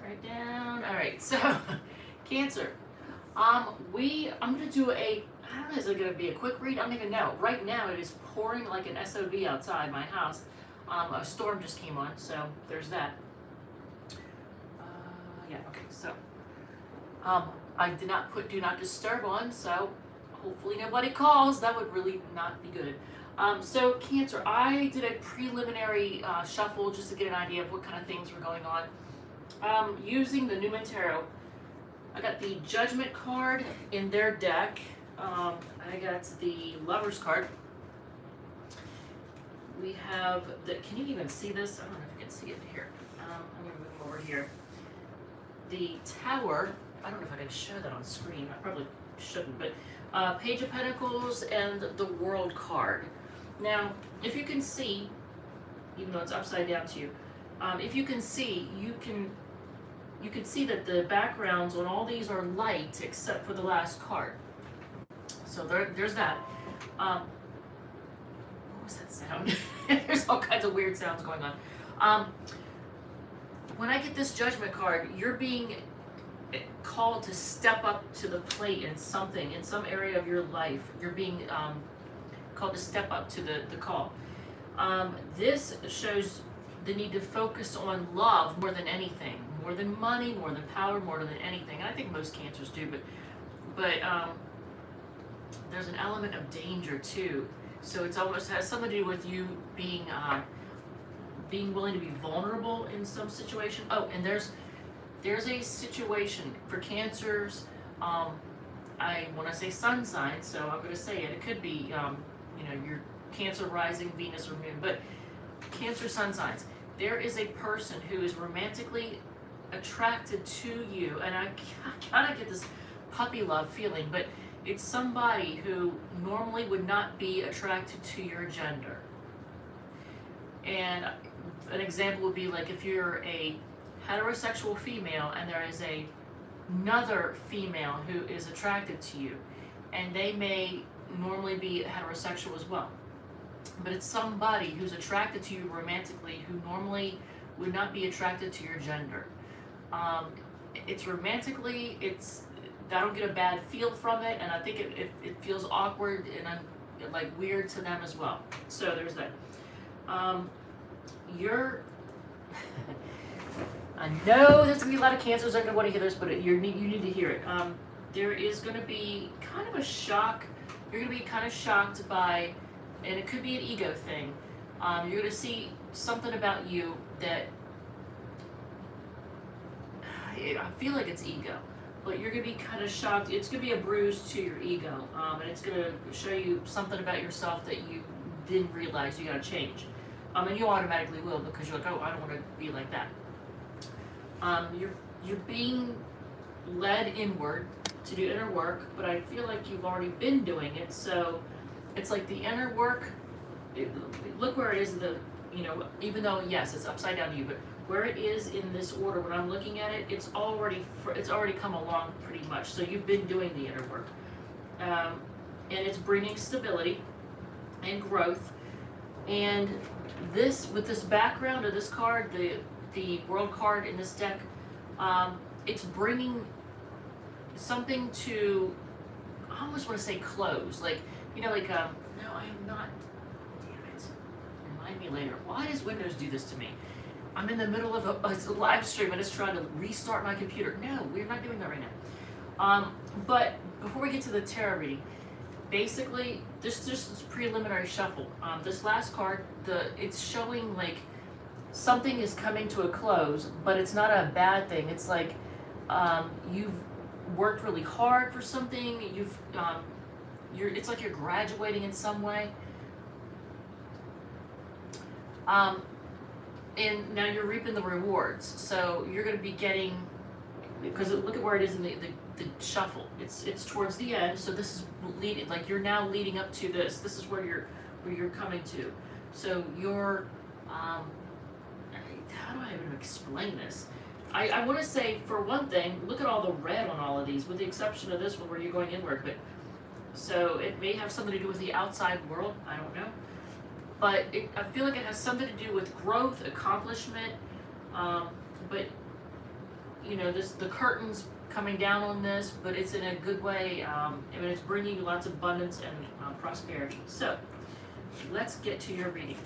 Right down. All right, so Cancer. I'm gonna do a. I don't know. Is it gonna be a quick read? I don't even know. Right now, it is pouring like an SOB outside my house. A storm just came on, so there's that. Yeah. Okay. So, I did not put do not disturb on, so hopefully nobody calls. That would really not be good. So Cancer, I did a preliminary shuffle just to get an idea of what kind of things were going on. Using the Newman Tarot, I got the Judgment card in their deck. I got the Lovers card. We have the, can you even see this? I don't know if you can see it here. I'm going to move over here. The Tower, I don't know if I can show that on screen. I probably shouldn't, but Page of Pentacles and the World card. Now, if you can see, even though it's upside down to you, if you can see, you can see that the backgrounds on all these are light except for the last card. So there's that. What was that sound? There's all kinds of weird sounds going on. When I get this Judgment card, you're being called to step up to the plate in something, in some area of your life. You're being called to step up to the call. This shows the need to focus on love more than anything, more than money, more than power, more than anything. And I think most Cancers do, but there's an element of danger too. So it's almost has something to do with you being willing to be vulnerable in some situation. Oh, and there's a situation for Cancers. I when I say sun sign, so I'm going to say it. It could be your Cancer rising, Venus or Moon, but Cancer sun signs. There is a person who is romantically attracted to you, and I kind of get this puppy love feeling, but it's somebody who normally would not be attracted to your gender. And an example would be like if you're a heterosexual female and there is another female who is attracted to you, and they may normally be heterosexual as well. But it's somebody who's attracted to you romantically who normally would not be attracted to your gender. It's romantically, I don't get a bad feel from it, and I think it feels awkward and like weird to them as well. So there's that. I know there's gonna be a lot of Cancers that are gonna want to hear this, but you need to hear it. There is gonna be kind of a shock. You're gonna be kind of shocked by, and it could be an ego thing. You're going to see something about you that I feel like it's ego, but you're going to be kind of shocked. It's going to be a bruise to your ego, and it's going to show you something about yourself that you didn't realize you got to change. And you automatically will, because you're like, oh, I don't want to be like that. You're being led inward to do inner work, but I feel like you've already been doing it, so it's like the inner work, look where it is, even though, yes, it's upside down to you, but where it is in this order, when I'm looking at it, it's already come along pretty much. So you've been doing the inner work. And it's bringing stability and growth. And with this background of this card, the World card in this deck, it's bringing something to, I almost want to say close. No, I am not. Damn it. Remind me later. Why does Windows do this to me? I'm in the middle of a live stream and it's trying to restart my computer. No, we're not doing that right now. But before we get to the tarot reading, basically, this preliminary shuffle. This last card, it's showing like something is coming to a close, but it's not a bad thing. It's like you've worked really hard for something. It's like you're graduating in some way. And now you're reaping the rewards. So you're going to be getting, because look at where it is in the shuffle. It's towards the end. So this is leading, like you're now leading up to this. This is where you're coming to. So you're, how do I even explain this? I want to say, for one thing, look at all the red on all of these, with the exception of this one where you're going inward. But so it may have something to do with the outside world. I don't know. But I feel like it has something to do with growth, accomplishment. But you know, the curtain's coming down on this, but it's in a good way. I mean, it's bringing you lots of abundance and prosperity. So let's get to your reading.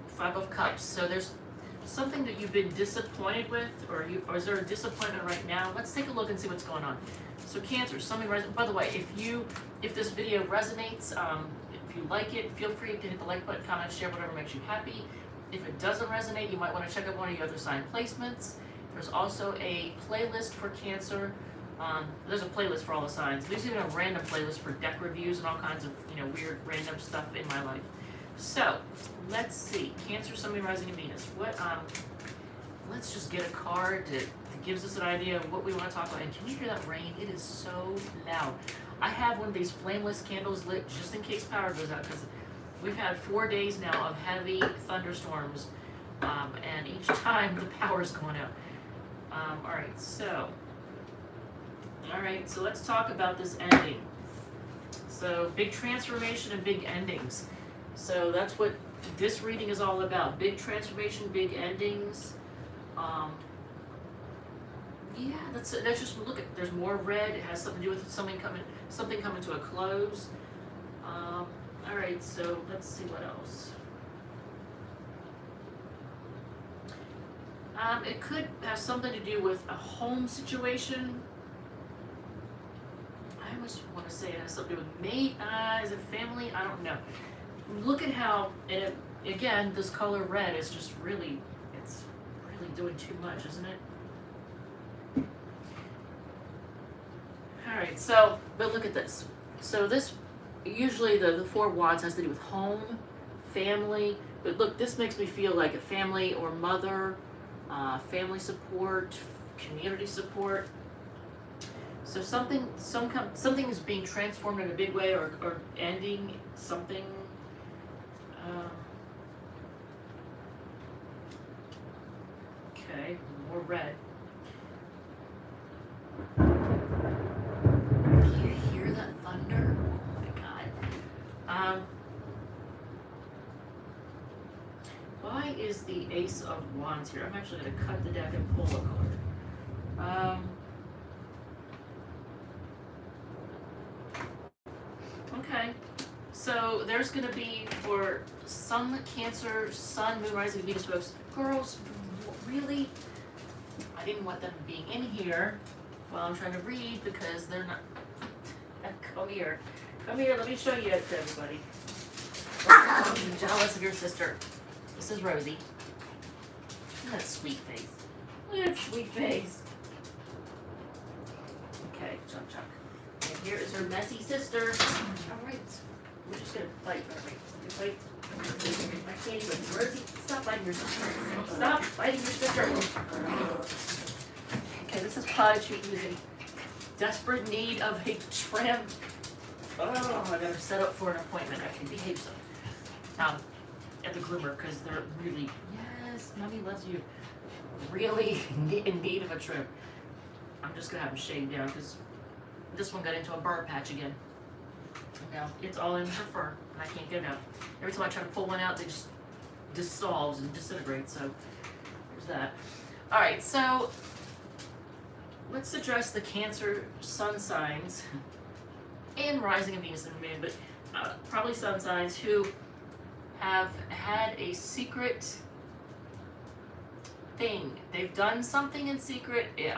Five of Cups. So there's something that you've been disappointed with, or is there a disappointment right now? Let's take a look and see what's going on. So Cancer, something resonates. By the way, if this video resonates, if you like it, feel free to hit the like button, comment, share, whatever makes you happy. If it doesn't resonate, you might want to check out one of your other sign placements. There's also a playlist for Cancer. There's a playlist for all the signs. There's even a random playlist for deck reviews and all kinds of, you know, weird random stuff in my life. So let's see, Cancer, Sun, Moon, Rising, and Venus. Let's just get a card that gives us an idea of what we want to talk about. And can you hear that rain? It is so loud. I have one of these flameless candles lit just in case power goes out, because we've had 4 days now of heavy thunderstorms, and each time the power's going out. All right, so let's talk about this ending. So big transformation and big endings. So that's what this reading is all about. Big transformation, big endings. Yeah, that's just, look at, there's more red. It has something to do with something coming to a close. All right, so let's see what else. It could have something to do with a home situation. I almost want to say it has something to do with mate. Is it family? I don't know. Look at how, and again, this color red is just really, it's really doing too much, isn't it? All right, so, but look at this. So this, usually the Four of Wands has to do with home, family, but look, this makes me feel like a family or mother, family support, community support. So something is being transformed in a big way, or ending something. Okay, more red. Can you hear that thunder? Oh my God. Why is the Ace of Wands here? I'm actually going to cut the deck and pull a card. Okay, so there's going to be, for some Cancer, Sun, Moon, Rising, Venus folks, girls, really, I didn't want them being in here while I'm trying to read, because they're not, come here, let me show you to everybody. I'm jealous of your sister. This is Rosie. Look at that sweet face. Look at that sweet face. Okay, Chuck. And here is her messy sister. All right, we're just gonna fight. All right, fight. I can't even. Rosie, stop fighting your sister. Stop fighting your sister. Okay, this is Pudge, who's in desperate need of a trim. Oh, I gotta set up for an appointment. I can behave so. At the groomer, because they're really, yes, mommy loves you, really in need of a trim. I'm just gonna have them shaved down, because this one got into a burr patch again. Now it's all in her fur, and I can't get it out. Every time I try to pull one out, they just dissolves and disintegrates. So there's that. All right, so let's address the Cancer sun signs and Rising and Venus and Moon, but probably sun signs who have had a secret thing. They've done something in secret. It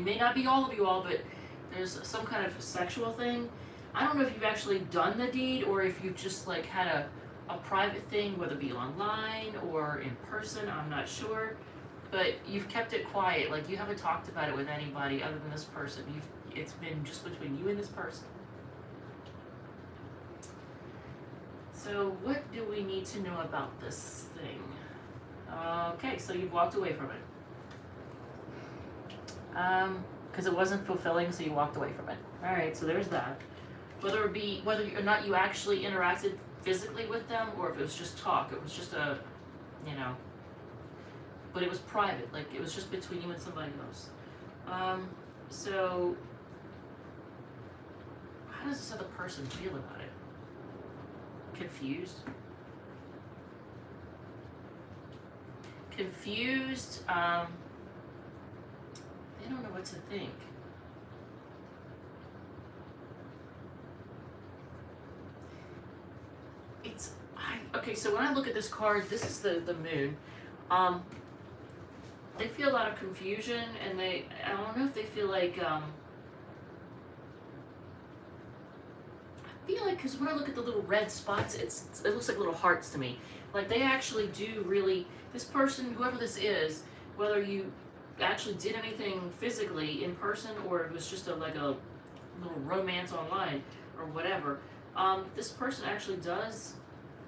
may not be all of you all, but there's some kind of sexual thing. I don't know if you've actually done the deed, or if you've just like had a private thing, whether it be online or in person, I'm not sure. But you've kept it quiet, like you haven't talked about it with anybody other than this person. It's been just between you and this person. So what do we need to know about this thing? Okay, so you've walked away from it. Because it wasn't fulfilling, so you walked away from it. All right, so there's that. Whether or not you actually interacted physically with them, or if it was just talk, it was just a, but it was private, like it was just between you and somebody else. So how does this other person feel about it? Confused? confused. They don't know what to think. Okay, so when I look at this card, this is the moon. They feel a lot of confusion, and I don't know if they feel like, I feel like, because when I look at the little red spots, it looks like little hearts to me. Like they actually do really, this person, whoever this is, whether you actually did anything physically in person or it was just like a little romance online or whatever, this person actually does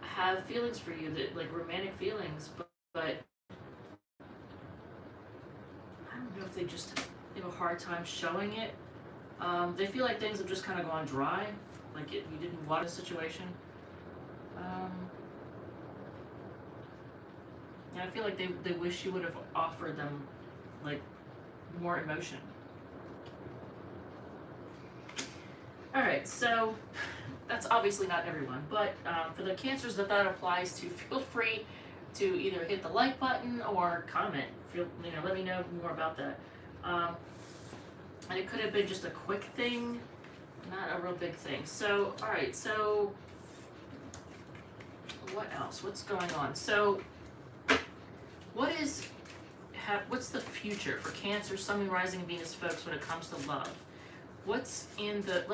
have feelings for you, that like romantic feelings, but I don't know if they just have a hard time showing it. They feel like things have just kind of gone dry, like you didn't water the situation. Yeah, I feel like they wish you would have offered them like more emotion. All right, so that's obviously not everyone, but for the Cancers that applies to, feel free to either hit the like button or comment. Let me know more about that. And it could have been just a quick thing, not a real big thing. So, all right, so what else? What's going on? So, what's the future for Cancer, Sun, Moon, Rising, and Venus folks when it comes to love? Let's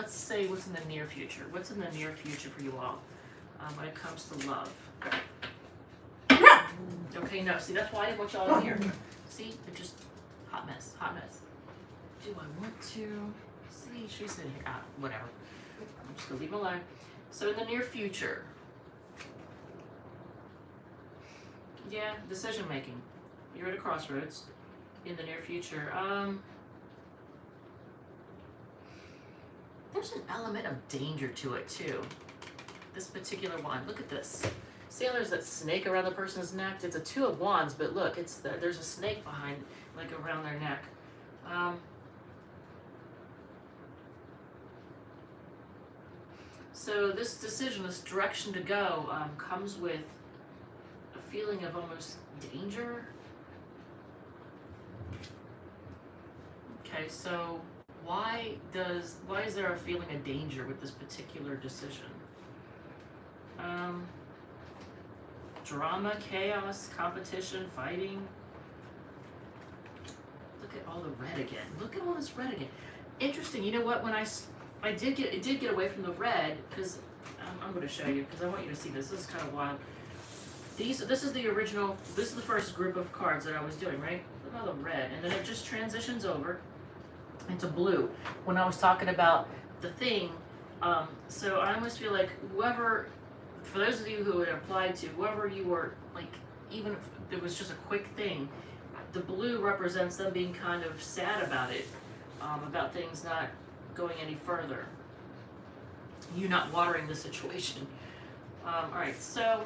say what's in the near future. What's in the near future for you all when it comes to love? Okay, no, see, that's why I didn't want y'all in here. See, they're just hot mess. Do I want to? See, she's in here. Whatever. I'm just gonna leave them alone. So in the near future, yeah, decision making. You're at a crossroads in the near future. There's an element of danger to it too. This particular one, look at this. See how there's that snake around the person's neck? It's a Two of Wands, but look, there's a snake behind, like around their neck. So this decision, this direction to go, comes with a feeling of almost danger. Okay, so why is there a feeling of danger with this particular decision? Drama, chaos, competition, fighting. Look at all the red again. Look at all this red again. Interesting. You know what? When it did get away from the red, because I'm going to show you, because I want you to see this. This is kind of wild. This is the original. This is the first group of cards that I was doing, right? Look at all the red, and then it just transitions over into blue when I was talking about the thing. So I almost feel like whoever, for those of you who it applied to, whoever you were, like, even if it was just a quick thing, the blue represents them being kind of sad about it, about things not going any further, you not watering the situation. All right, so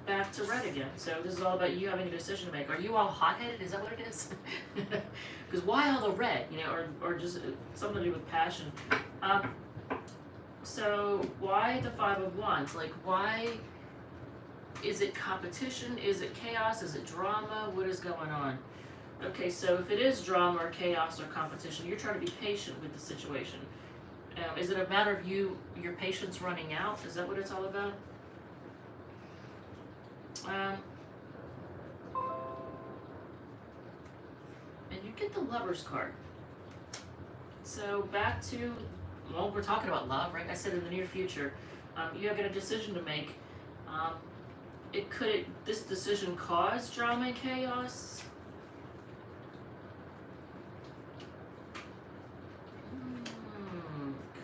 back to red again. So this is all about you having a decision to make. Are you all hot-headed? Is that what it is? Because why all the red? Or just something to do with passion. So why the Five of Wands? Like, why? Is it competition? Is it chaos? Is it drama? What is going on? Okay, so if it is drama or chaos or competition, you're trying to be patient with the situation. Is it a matter of your patience running out? Is that what it's all about? And you get the Lover's card. So back to, well, we're talking about love, right? I said in the near future, you have got a decision to make. This decision cause drama and chaos?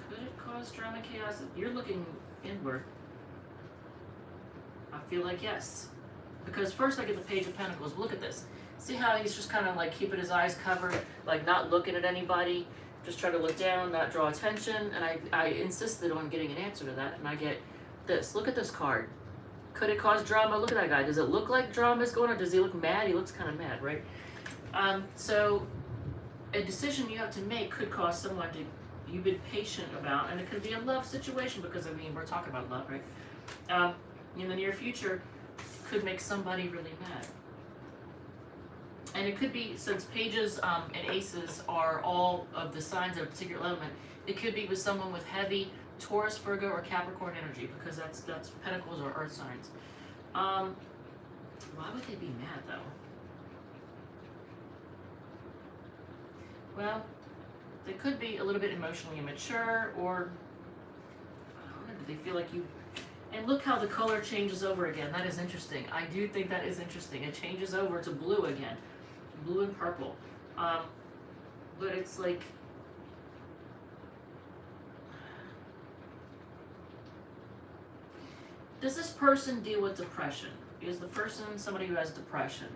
Could it cause drama and chaos? You're looking inward. I feel like yes. Because first I get the Page of Pentacles. Look at this. See how he's just kind of like keeping his eyes covered, like not looking at anybody, just try to look down, not draw attention. And I insisted on getting an answer to that, and I get this. Look at this card. Could it cause drama? Look at that guy. Does it look like drama is going on? Does he look mad? He looks kind of mad, right? So a decision you have to make could cause someone you've been patient about, and it could be a love situation, because I mean, we're talking about love, right? In the near future, could make somebody really mad. And it could be, since pages and aces are all of the signs of a particular element, it could be with someone with heavy Taurus, Virgo, or Capricorn energy, because that's pentacles or earth signs. Why would they be mad though? Well, they could be a little bit emotionally immature, or I don't know, do they feel like you... And look how the color changes over again. That is interesting. I do think that is interesting. It changes over to blue again. Blue and purple. But it's like... Does this person deal with depression? Is the person somebody who has depression?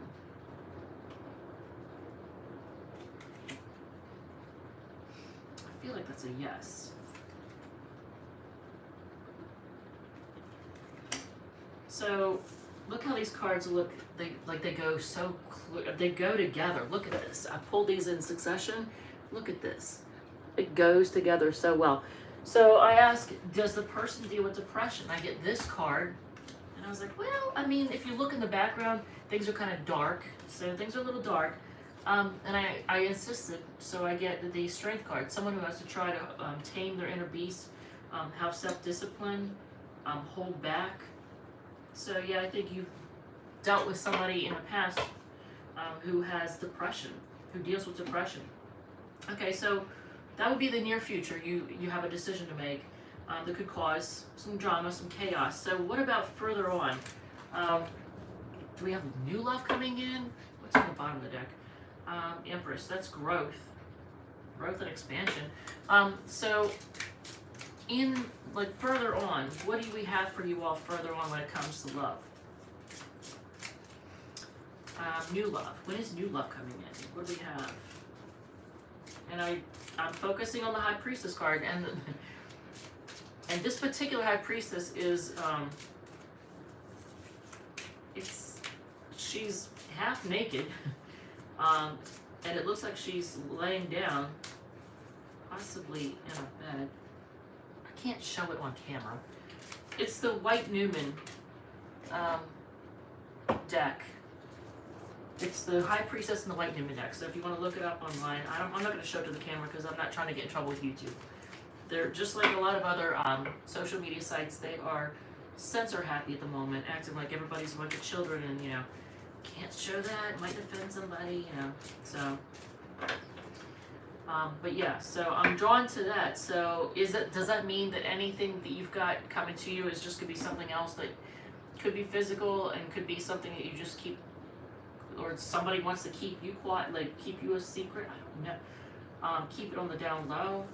I feel like that's a yes. So look how these cards look. They go so clear. They go together. Look at this. I pulled these in succession. Look at this. It goes together so well. So I ask, does the person deal with depression? I get this card, and I was like, well, I mean, if you look in the background, things are kind of dark. So things are a little dark. And I insisted, so I get the strength card. Someone who has to try to tame their inner beast, have self-discipline, hold back. So yeah, I think you've dealt with somebody in the past who has depression, who deals with depression. Okay, so that would be the near future. You have a decision to make that could cause some drama, some chaos. So what about further on? Do we have new love coming in? What's on the bottom of the deck? Empress, that's growth and expansion. So in, like, further on, what do we have for you all further on when it comes to love? New love. When is new love coming in? What do we have? And I'm focusing on the High Priestess card, and this particular High Priestess is she's half naked, and it looks like she's laying down, possibly in a bed. I can't show it on camera. It's the White Newman deck. It's the High Priestess and the White Newman deck. So if you want to look it up online, I'm not going to show it to the camera because I'm not trying to get in trouble with YouTube. They're just like a lot of other social media sites. They are censor happy at the moment, acting like everybody's a bunch of children, and you know, can't show that, might offend somebody, you know. So, but yeah, so I'm drawn to that. So does that mean that anything that you've got coming to you is just gonna be something else that could be physical and could be something that you just keep, or somebody wants to keep you quiet, like keep you a secret? I don't know. Keep it on the down low.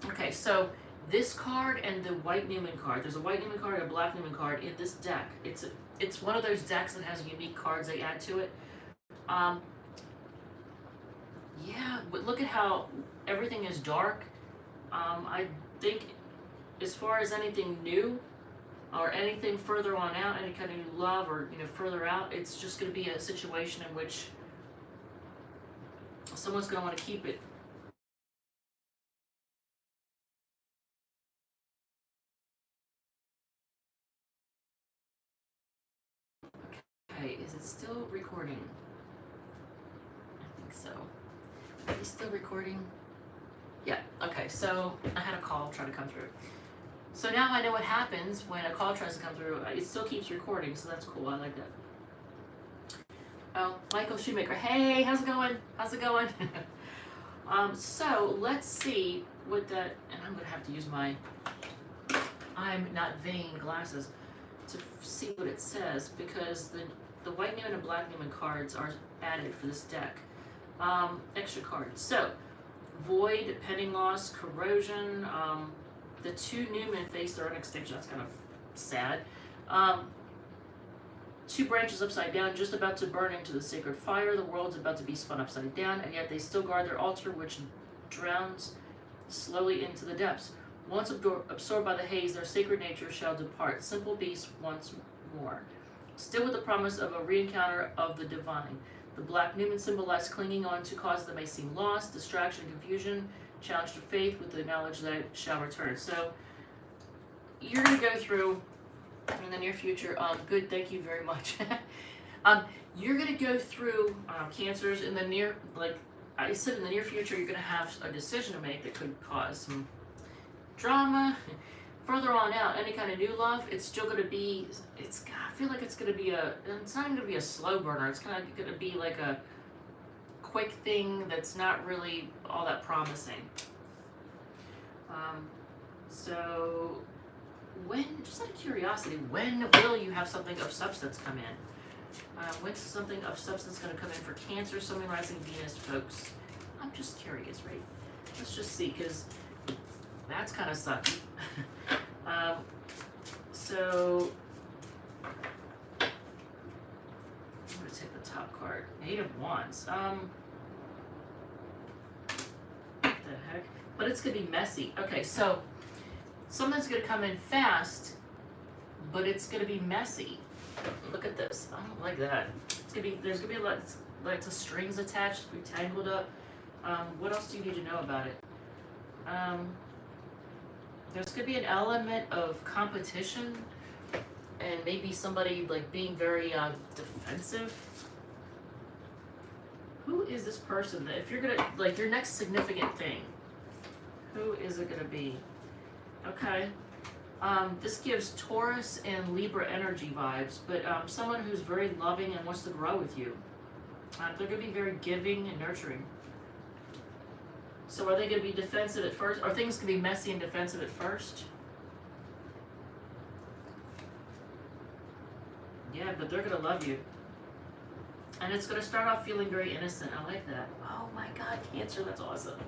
Okay, so this card and the White Newman card. There's a White Newman card and a Black Newman card in this deck. It's one of those decks that has unique cards they add to it. Yeah, but look at how everything is dark. I think as far as anything new or anything further on out, any kind of new love or, you know, further out, it's just going to be a situation in which someone's going to want to keep it. Okay, is it still recording? I think so. Are you still recording? Yeah, okay, so I had a call try to come through. So now I know what happens when a call tries to come through. It still keeps recording, so that's cool. I like that. Oh, Michael Shoemaker. Hey, how's it going? How's it going? So let's see what that, and I'm going to have to use my I'm not vain glasses to see what it says, because the White Newman and Black Newman cards are added for this deck. Extra cards. So, Void, Pending Loss, Corrosion. The two Newman face their own extinction. That's kind of sad. Two branches upside down, just about to burn into the sacred fire. The world's about to be spun upside down, and yet they still guard their altar, which drowns slowly into the depths. Once absorbed by the haze, their sacred nature shall depart. Simple beasts once more. Still with the promise of a re-encounter of the divine. The Black Newman symbolized clinging on to causes that may seem lost, distraction, confusion, challenge to faith with the knowledge that it shall return. So you're going to go through in the near future. Good, thank you very much. You're going to go through Cancers in the near, like I said, in the near future, you're going to have a decision to make that could cause some drama. Further on out, any kind of new love, it's still going to be, I feel like it's going to be it's not going to be a slow burner. It's kind of going to be like a quick thing that's not really all that promising. So when, just out of curiosity, when will you have something of substance come in? When's something of substance going to come in for Cancer, Sun, Moon, Rising, Venus, folks? I'm just curious, right? Let's just see, because that's kind of sucky. So I'm going to take the top card. 8 of Wands. What the heck? But it's going to be messy. Okay, so something's going to come in fast, but it's going to be messy. Look at this. I don't like that. It's going to be, there's going to be lots of strings attached, to be tangled up. What else do you need to know about it? There's going to be an element of competition and maybe somebody like being very defensive. Who is this person that, if you're going to, like your next significant thing, who is it going to be? Okay. This gives Taurus and Libra energy vibes, but someone who's very loving and wants to grow with you. They're going to be very giving and nurturing. So are they going to be defensive at first? Are things going to be messy and defensive at first? Yeah, but they're going to love you. And it's going to start off feeling very innocent. I like that. Oh my God, Cancer, that's awesome.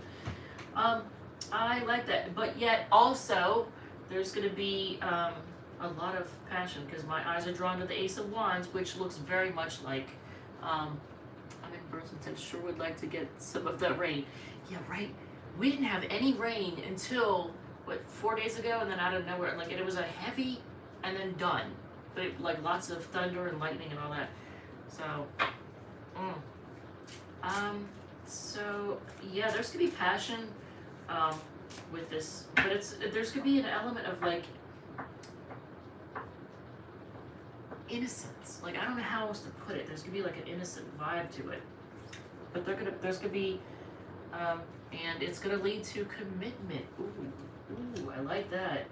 I like that. But yet also, there's going to be a lot of passion because my eyes are drawn to the Ace of Wands, which looks very much like, I'm in Burlington, sure would like to get some of that rain. Yeah, right. We didn't have any rain until, what, 4 days ago, and then out of nowhere, like it was a heavy and then done. But like lots of thunder and lightning and all that. So, so yeah, there's gonna be passion with this, but there's gonna be an element of like innocence. Like I don't know how else to put it. There's gonna be like an innocent vibe to it. But there's gonna be, and it's gonna lead to commitment. Ooh, I like that.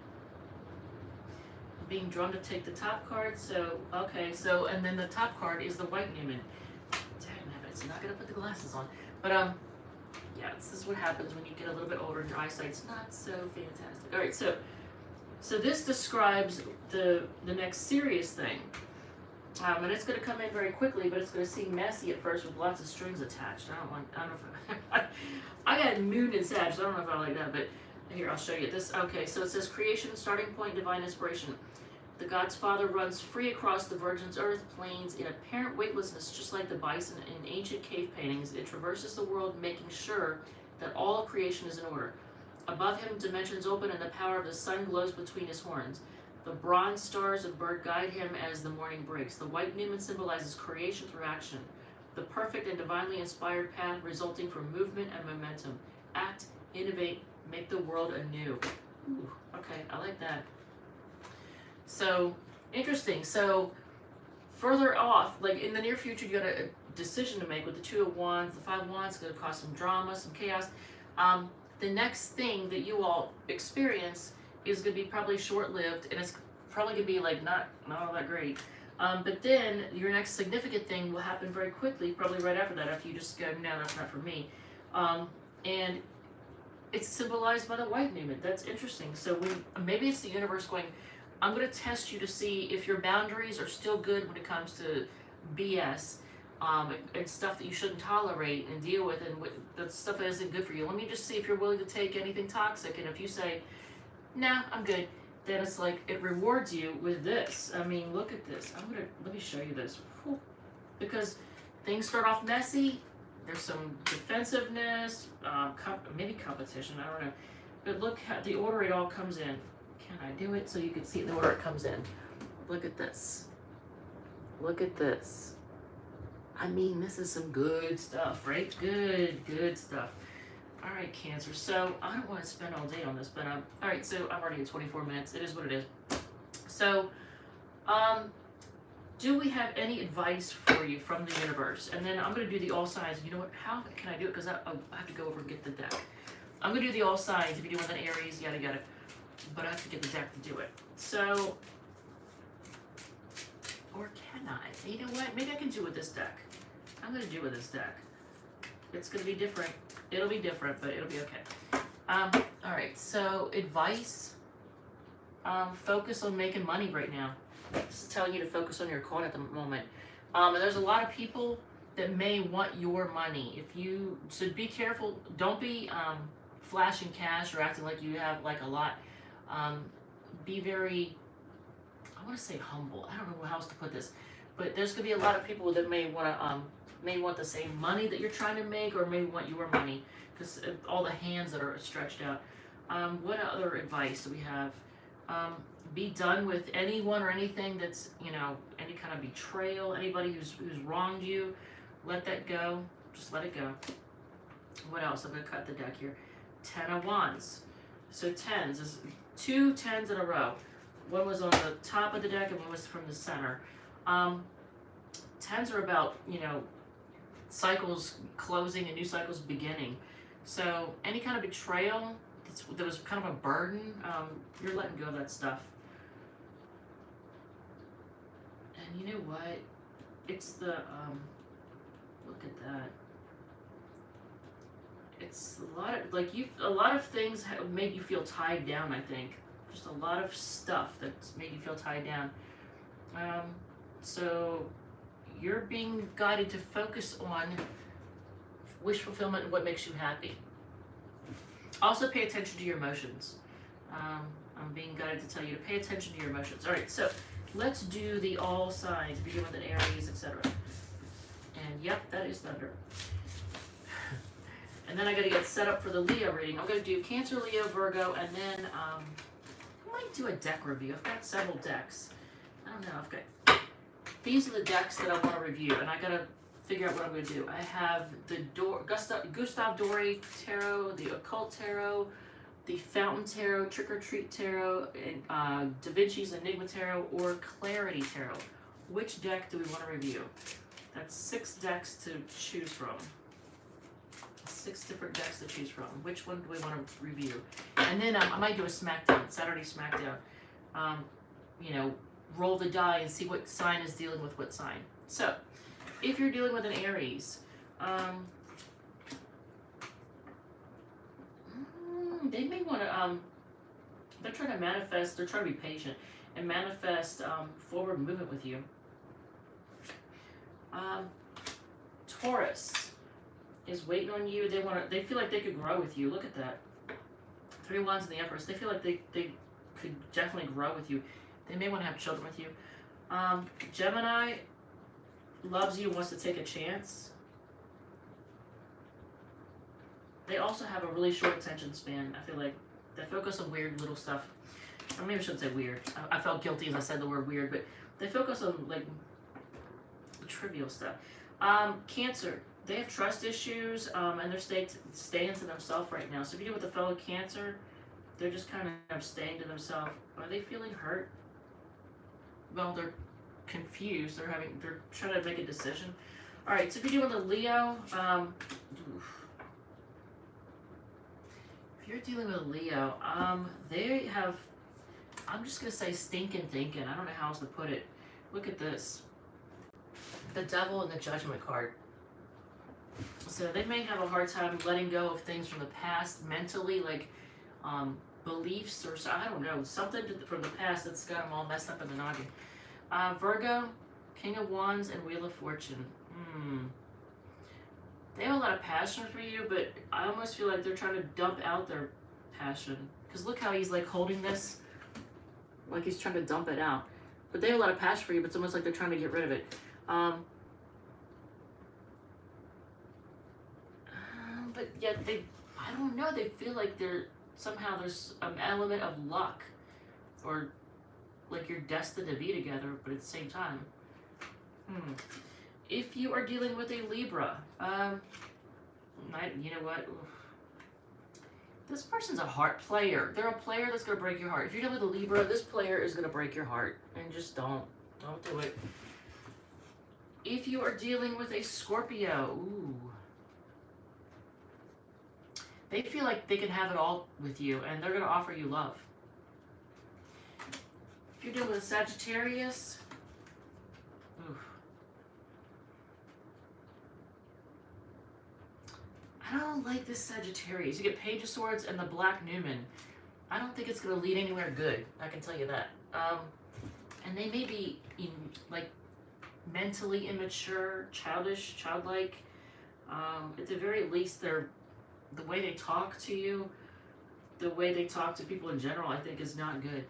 Being drawn to take the top card. So okay, so and then the top card is the White Newman. It's not gonna put the glasses on, but yeah, this is what happens when you get a little bit older and your eyesight's not so fantastic. All right, so this describes the next serious thing, and it's gonna come in very quickly, but it's gonna seem messy at first with lots of strings attached. I don't know if I got Moon and Sag, so I don't know if I like that, but here I'll show you this. Okay, so it says creation, starting point, divine inspiration. The God's Father runs free across the Virgin's earth plains in apparent weightlessness, just like the bison in ancient cave paintings. It traverses the world, making sure that all creation is in order. Above him, dimensions open, and the power of the sun glows between his horns. The bronze stars of bird guide him as the morning breaks. The White Newman symbolizes creation through action, the perfect and divinely inspired path resulting from movement and momentum. Act, innovate, make the world anew. Ooh, okay, I like that. So, interesting. So, further off, like in the near future, you got a decision to make with the 2 of Wands, the 5 of Wands, going to cause some drama, some chaos. The next thing that you all experience is going to be probably short-lived, and it's probably going to be like not all that great. But then your next significant thing will happen very quickly, probably right after that, after you just go, no, that's not for me. And it's symbolized by the White Newman. That's interesting. So maybe it's the universe going, I'm going to test you to see if your boundaries are still good when it comes to BS and stuff that you shouldn't tolerate and deal with, and the stuff that isn't good for you. Let me just see if you're willing to take anything toxic. And if you say, nah, I'm good, then it's like it rewards you with this. I mean, look at this. Let me show you this. Whew. Because things start off messy. There's some defensiveness, maybe competition, I don't know. But look how the order it all comes in. Can I do it so you can see the order it comes in? Look at this. Look at this. I mean, this is some good stuff, right? Good stuff. All right, Cancer. So I don't want to spend all day on this, but all right. So I'm already at 24 minutes. It is what it is. So, do we have any advice for you from the universe? And then I'm going to do the all signs. You know what? How can I do it? Because I have to go over and get the deck. I'm going to do the all signs. If you do with an Aries, yada yada. But I have to get the deck to do it. So, or can I? You know what? Maybe I can do it with this deck. I'm going to do it with this deck. It's going to be different. It'll be different, but it'll be okay. All right. So, advice. Focus on making money right now. This is telling you to focus on your coin at the moment. And there's a lot of people that may want your money. So be careful. Don't be flashing cash or acting like you have like a lot. Be very, I want to say humble. I don't know how else to put this, but there's gonna be a lot of people that may want the same money that you're trying to make, or maybe want your money because all the hands that are stretched out. What other advice do we have? Be done with anyone or anything that's, you know, any kind of betrayal, anybody who's wronged you. Let that go. Just let it go. What else? I'm going to cut the deck here. 10 of Wands. So tens is 2 10s in a row. One was on the top of the deck and one was from the center. Tens are about, you know, cycles closing and new cycles beginning. So any kind of betrayal that was kind of a burden, you're letting go of that stuff. And you know what? It's the, look at that. It's a lot of, like, a lot of things made you feel tied down, I think. Just a lot of stuff that's made you feel tied down. So you're being guided to focus on wish fulfillment and what makes you happy. Also pay attention to your emotions. I'm being guided to tell you to pay attention to your emotions. All right, so let's do the all signs, begin with an Aries, etc. And yep, that is thunder. And then I got to get set up for the Leo reading. I'm going to do Cancer, Leo, Virgo, and then I might do a deck review. I've got several decks. I don't know. These are the decks that I want to review, and I got to figure out what I'm going to do. I have the Gustave Doré Tarot, the Occult Tarot, the Fountain Tarot, Trick or Treat Tarot, and Da Vinci's Enigma Tarot, or Clarity Tarot. Which deck do we want to review? That's 6 decks to choose from. 6 different decks to choose from. Which one do we want to review? And then I might do a Smackdown, Saturday Smackdown. You know, roll the die and see what sign is dealing with what sign. So, if you're dealing with an Aries, they may want to, they're trying to manifest, they're trying to be patient and manifest forward movement with you. Taurus is waiting on you. They feel like they could grow with you. Look at that. 3 Wands in the Empress. They feel like they could definitely grow with you. They may want to have children with you. Gemini loves you, wants to take a chance. They also have a really short attention span. I feel like they focus on weird little stuff. Or maybe I shouldn't say weird. I felt guilty as I said the word weird, but they focus on like trivial stuff. Cancer, they have trust issues, and they're staying to themselves right now. So if you deal with a fellow Cancer, they're just kind of staying to themselves. Are they feeling hurt? Well, they're confused. They're trying to make a decision. All right, so if you're dealing with a Leo, if you're dealing with a Leo, they have, I'm just gonna say stinking thinking. I don't know how else to put it. Look at this. The Devil and the Judgment card. So they may have a hard time letting go of things from the past mentally, like beliefs or I don't know, something from the past that's got them all messed up in the noggin. Virgo, King of Wands, and Wheel of Fortune. They have a lot of passion for you, but I almost feel like they're trying to dump out their passion. Because look how he's like holding this, like he's trying to dump it out. But they have a lot of passion for you, but it's almost like they're trying to get rid of it. But yet I don't know, they feel like somehow there's an element of luck, or like you're destined to be together, but at the same time. If you are dealing with a Libra, you know what? This person's a heart player. They're a player that's going to break your heart. If you're dealing with a Libra, this player is going to break your heart. And just don't do it. If you are dealing with a Scorpio, ooh, they feel like they can have it all with you, and they're going to offer you love. If you're dealing with a Sagittarius, oof. I don't like this Sagittarius. You get Page of Swords and the Black Newman. I don't think it's going to lead anywhere good. I can tell you that. And they may be like mentally immature, childish, childlike. At the very least, the way they talk to you, the way they talk to people in general, I think is not good.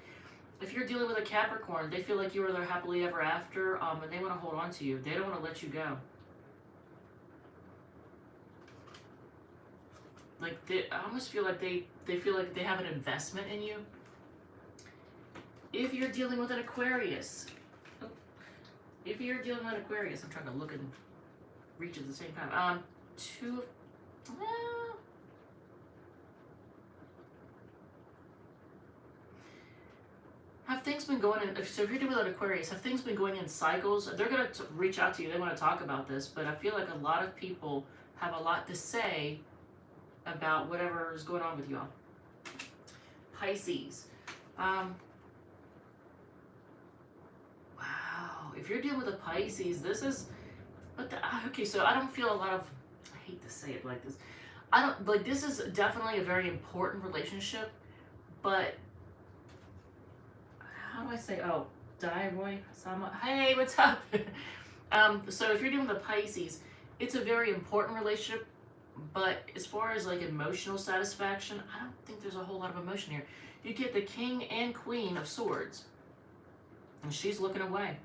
If you're dealing with a Capricorn, they feel like you are their happily ever after, and they want to hold on to you. They don't want to let you go. Like, I almost feel like they feel like they have an investment in you. If you're dealing with an Aquarius, I'm trying to look and reach at the same time. Have things been going in, so if you're dealing with an Aquarius, have things been going in cycles? They're going to reach out to you. They want to talk about this, but I feel like a lot of people have a lot to say about whatever is going on with you all. Pisces. Wow. If you're dealing with a Pisces, this is, okay, so I don't feel a lot of, I hate to say it like this. This is definitely a very important relationship, but how do I say, Dairoy Sama, hey, what's up? So if you're dealing with a Pisces, it's a very important relationship, but as far as like emotional satisfaction, I don't think there's a whole lot of emotion here. You get the King and Queen of Swords, and she's looking away.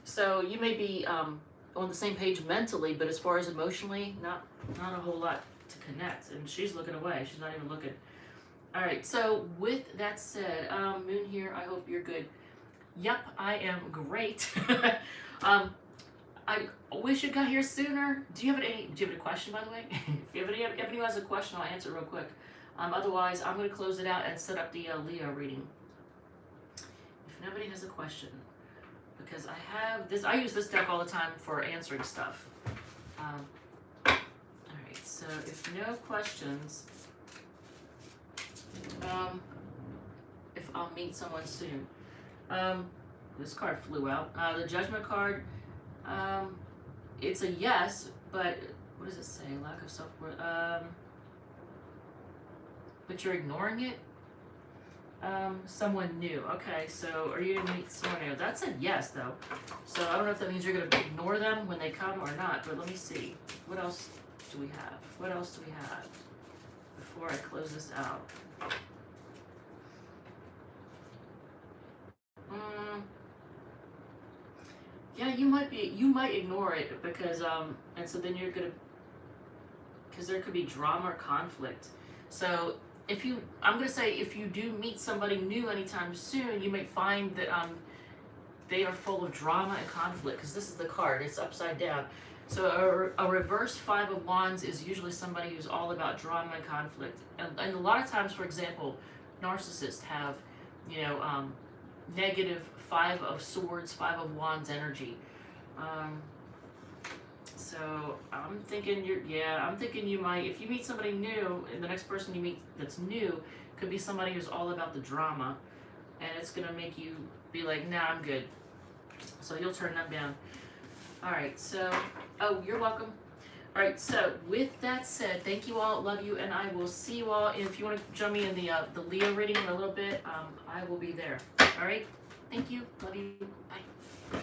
So you may be on the same page mentally, but as far as emotionally, not a whole lot to connect, and she's looking away. She's not even looking. All right, so with that said, Moon here, I hope you're good. Yep, I am great. I wish you got here sooner. Do you have a question, by the way? If anyone has a question, I'll answer it real quick. Otherwise, I'm going to close it out and set up the Leo reading. If nobody has a question, because I have this, I use this deck all the time for answering stuff. All right, so if no questions, if I'll meet someone soon. This card flew out. The Judgment card, it's a yes, but what does it say? Lack of self-worth. But you're ignoring it? Someone new. Okay, so are you going to meet someone new? That's a yes, though. So I don't know if that means you're going to ignore them when they come or not, but let me see. What else do we have? What else do we have before I close this out? Yeah, you might ignore it because and so then you're gonna, because there could be drama or conflict. So I'm gonna say if you do meet somebody new anytime soon, you may find that they are full of drama and conflict, because this is the card, it's upside down. So a reverse 5 of Wands is usually somebody who's all about drama and conflict, and a lot of times, for example, narcissists have, negative 5 of Swords, 5 of Wands energy. So I'm thinking you might, if you meet somebody new, and the next person you meet that's new could be somebody who's all about the drama, and it's gonna make you be like, nah, I'm good. So you'll turn them down. All right, so, you're welcome. All right, so with that said, thank you all, love you, and I will see you all. If you want to join me in the Leo reading in a little bit, I will be there. All right, thank you, love you, bye.